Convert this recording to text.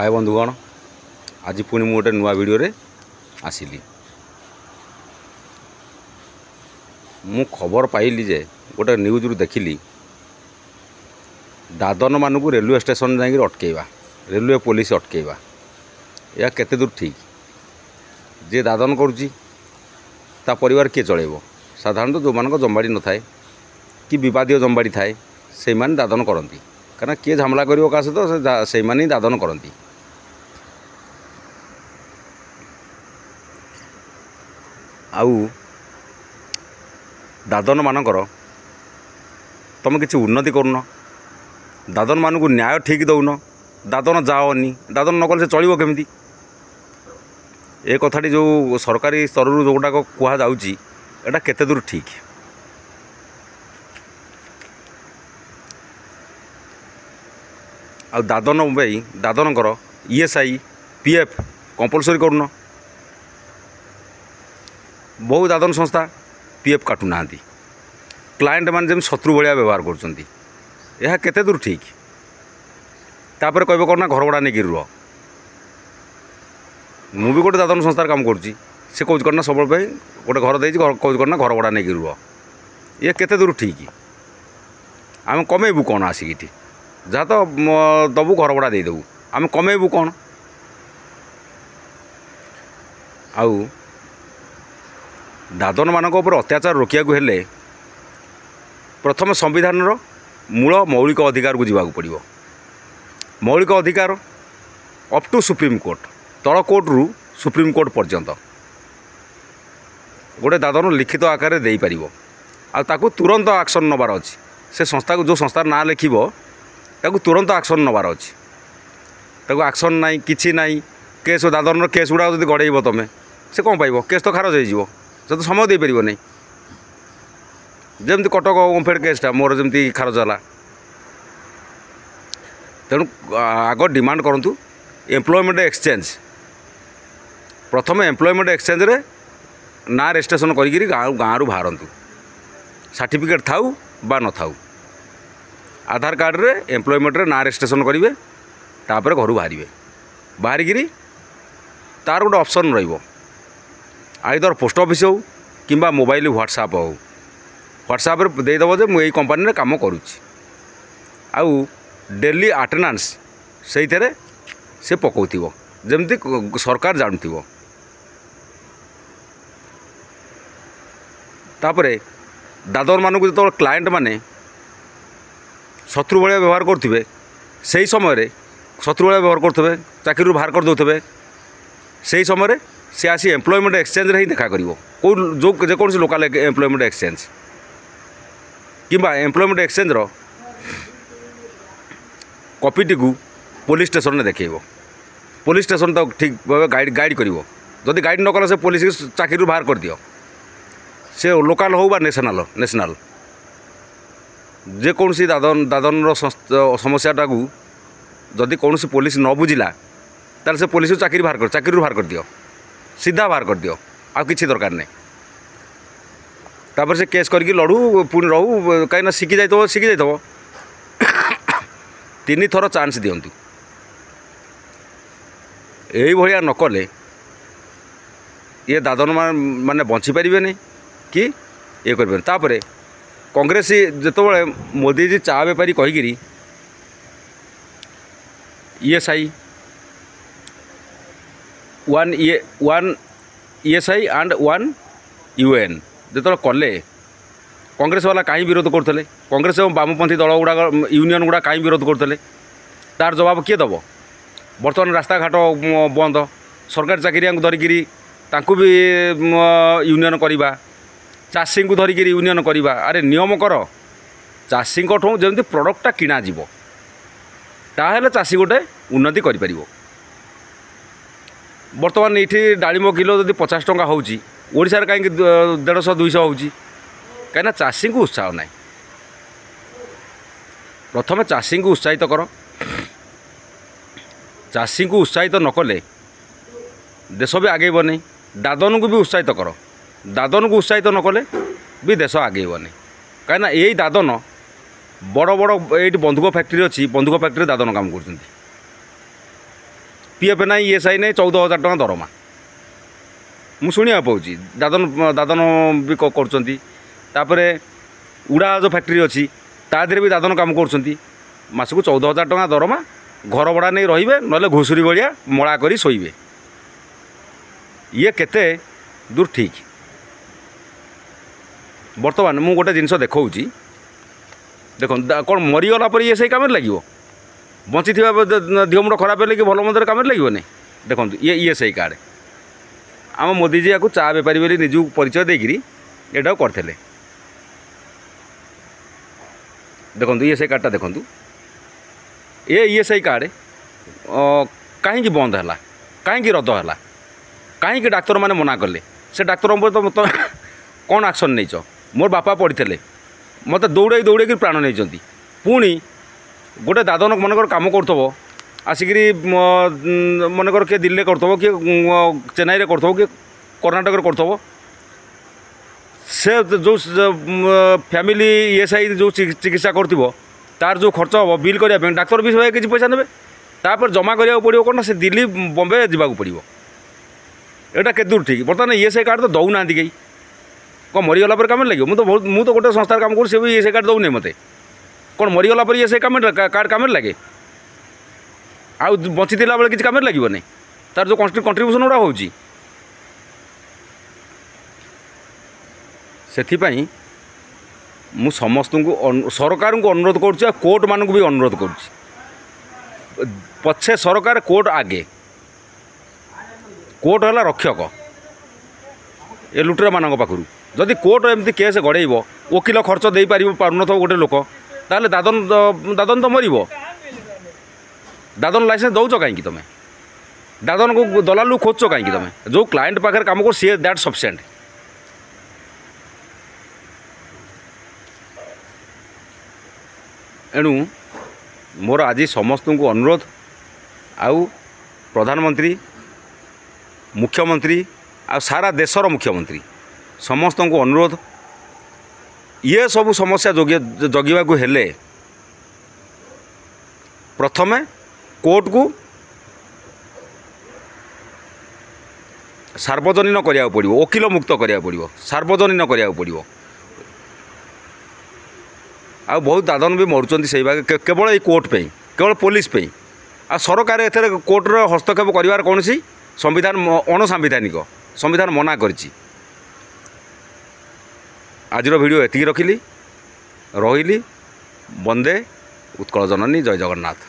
हाय बंधुगण, आज पुणी मुझे गोटे नुआ वीडियो रे आसिली। मु खबर पाइली जे गोटे न्यूज रु देखिली दादन मानू रेलवे स्टेशन जाइक अटकेवा, रेलवे पुलिस अटकेवा। या केते दूर ठीक? जे दादन करुच्ची ता परिवार किए चलेब? साधारणतः जो मान जमबाड़ी न थाए कि विवादीय जमबाड़ी थाए से माने दादन करती, कारण किए झमला कर सहित से ही दादन करती। आउ दादन मानकर तुम किसी उन्नति करुन, दादन मानक न्याय ठीक दौन, दादन जाओनी, दादन न कले चलो केमी? ए कथाटी जो सरकारी स्तर जो गुड़ाक कह जाऊँगी एटा केते दूर ठीक? आ दादन भाई दादनकर ESI PF कंपलसरी करुन। बहु दादन संस्था PF काटुना, क्लाएंट मान जमी शत्रु भाया व्यवहार कर केते दूर ठीक? तापर कह करना घर भड़ा नहीं रुह। मु भी गोटे दादन संस्थार काम करुँची, से कौच करना सब गोटे घर दे कौच करना घर भड़ा नहीं रुह। ये केते दूर ठीक? आम कमेबू कौन आसिक जहाँ तो दबू घर भड़ा देदेबू, आम कमेबू कौन? आउ दादन मानक उपर अत्याचार रोकिया हेले प्रथम संविधान मूल मौलिक अधिकार को जीवा पड़ो। मौलिक अधिकार अप टू सुप्रीम कोर्ट, तल कोर्ट रु सुप्रीम कोर्ट पर्यंत गोटे दादन लिखित आकार दे पार आकु तुरंत एक्शन नबार अच्छी। से संस्था को जो संस्थार ना लिखिब ताकू तुरंत एक्शन नबार अच्छी। ताकू एक्शन नाई किछि नाई, केस दादन केस गुड़ा जब गड़ेब तुम से कौन पाइब? केस तो खारज हो से तो समय दे पार नहीं। जमती कटक ओमफेड केसटा मोर जमती खारज है। तेणु आग डिमांड करूँ एम्प्लॉयमेंट एक्सचेंज, प्रथम एम्प्लॉयमेंट एक्सचेंज रे ना रेजिस्ट्रेशन करी गाँव बाहरतु, सर्टिफिकेट थाऊ बा न थाऊ, आधार कार्ड रे एम्प्लॉयमेंट रे ना रेजिस्ट्रेशन करेंगे। तापर घर बाहर बाहरिकी तार गोटे ऑप्शन रहिबो, आइदर पोस्ट ऑफिस हो कि मोबाइल व्हाट्सएप हो। व्हाट्सएप रे देदेव जे मुझे कंपनी रे काम करुच्ची। आउ डेली अटेंडेंस से से पकाउथिबो जमती सरकार जानथिबो। तापरे दादन मानक जो क्लाएंट माने शत्रु भाया व्यवहार करुवे से समय शत्रु भाया व्यवहार करुवे, चाकरी बाहर कर दौथे, से समय से आसी एम्प्लॉयमेंट एक्सचेंज रे ही देखा करिवो। को जो जेकोसी लोकल एम्प्लॉयमेंट एक्सचेंज किंबा एम्प्लॉयमेंट एक्सचेंज रो कॉपीटी को पुलिस स्टेशन में देखो। पुलिस स्टेशन तो ठीक भाव गाइड करिवो। जदि गाइड न कला से पुलिस चाकरी बाहर कर दियो, से लोकल हो बा नेशनल जेकोसी दादन समस्याटा को जदि कौन पुलिस न बुझिला ताल से पुलिस चाकरी बाहर कर दियो, सीधा बाहर कर दियो, आ किसी दरकार नहीं। तापर से केस करके लड़ू पुणी रहू कहीं शिखी जाइए 3 थर चांस दिंतु। यही भाया नकले ये दादन माने बंची पारे नहीं कि ये करें। तापर कांग्रेस जो मोदी जी चा बेपारी कहीकि ESI 1 ESI एंड 1 UN जो कले कांग्रेस वाला कहीं विरोध करते? कांग्रेस और वामपंथी दल गुड़ा यूनियन गुड़ा कहीं विरोध करते? तार जवाब किए दब? बर्तमान रास्ता घाट बंद, सरकारी चाकरिया धरिकी भी यूनियन करवा, चाषी को धरिकी यूनियन करवा। अरे नियम कर, चाषी जमी प्रोडक्टा किणा जीव ताहेले चाषी गोटे उन्नति कर पार। बर्तमान ये डालिम किलो जब 50 टंका होची, ओडिशार कहीं 150-200 होची, कहीं चाषी को उत्साह ना। प्रथम चाषी को उत्साहित कर, चाषी को उत्साहित नकले देश भी आगे नहीं। दादन को भी उत्साहित कर, दादन को उत्साहित नकले भी देश आगे नहीं। कहीं यही दादन बड़ बड़ ये बंधुक फैक्ट्री अच्छी, बंधुक फैक्ट्री दादन काम कर पीएफ ना ईएसआई नहीं 14,000 टका दरमा मुझे शुणा पाँच दादन दादन भी कर उड़ाज फैक्ट्री अच्छी तादे भी दादन कम कर मासक 14,000 टका दरमा घर भड़ा नहीं रे ना घुषुरी भाया मड़ा कर शोबे ये केते दूर ठीक बर्तमान मु गोटे जिनस देखा देख कौन मरीगला पर ये सही कम लगे बची देह मुंड खराब है कि भल मंदर कम लगे नहीं देखो ये सही कार्ड आम मोदीजी या चा बेपारी बोली निजू परिचय देकरी यहाँ करते देखो ये सही कार्डटा देखो ये सही कार्ड कहीं बंद है कहीं रद्द है कहीं डाक्तर मैंने मना कले से डाक्तर तो मत कौन एक्शन नहीं मोर बापा पढ़ी मत दौड़े दौड़े प्राण नहीं पुणी गोटे दादन मनकर कम कर आसिक मनकर किए दिल्ली कर किए चेन्नई में कर कि कर्णाटक कर से जो फैमिली ईएसआई जो चिकित्सा कर तार जो खर्च हम बिल करने डाक्तर भी किसी पैसा ने तापर जमा करा पड़ो कौन से दिल्ली बम्बे जावाक पड़ो यहाँ के दूर ठीक बर्तमान ईएसआई कार्ड तो दौना कहीं कौन मरीगला पर कम लगे मु तो गोटे संस्थार काम कर सी भी ईएसआई कार्ड दौनी मत कौन मरीगला पर ईएसआई कार्ड कम लगे आउ बची बेले किसी कम लगे नहीं तार जो कंट्रीब्यूशन गुड़ा हो से मु समस्त को सरकार को अनुरोध करुच्ची कोर्ट मान भी अनुरोध करुच्ची पछे सरकार कोर्ट आगे कोर्ट है रक्षक ए लुटेरा मान पाखु जदि कोर्ट एमती केस गड़ेब वकिल खर्च दे पार गोटे लोक ताले दादन दादन तो मरब दादन लाइसेंस दौच कहीं तुम दादन को दलाल खोज कहीं तुम जो क्लाएंट पाखे कम कर सी दैट सफिशिएंट एणु मोर आज समस्त को अनुरोध आउ प्रधानमंत्री मुख्यमंत्री आ सारा देशर मुख्यमंत्री समस्त को अनुरोध ये सब समस्या जगिबा को हेले प्रथमे कोर्ट को सार्वजनीन करिया पड़िबो वकील मुक्त करिया पड़िबो सार्वजनीन करिया पड़िबो आ बहुत दादन भी मरुचंती सही भाग केवल ये कोर्ट पे केवल पुलिस पे आ सरकार एथरे कोर्टर हस्तक्षेप करिवार कौन सी संविधान अणसांविधानिक संविधान मना करिछि आजर वीडियो एतिकी रखिली रहिली वंदे उत्कल जननी जय जगन्नाथ।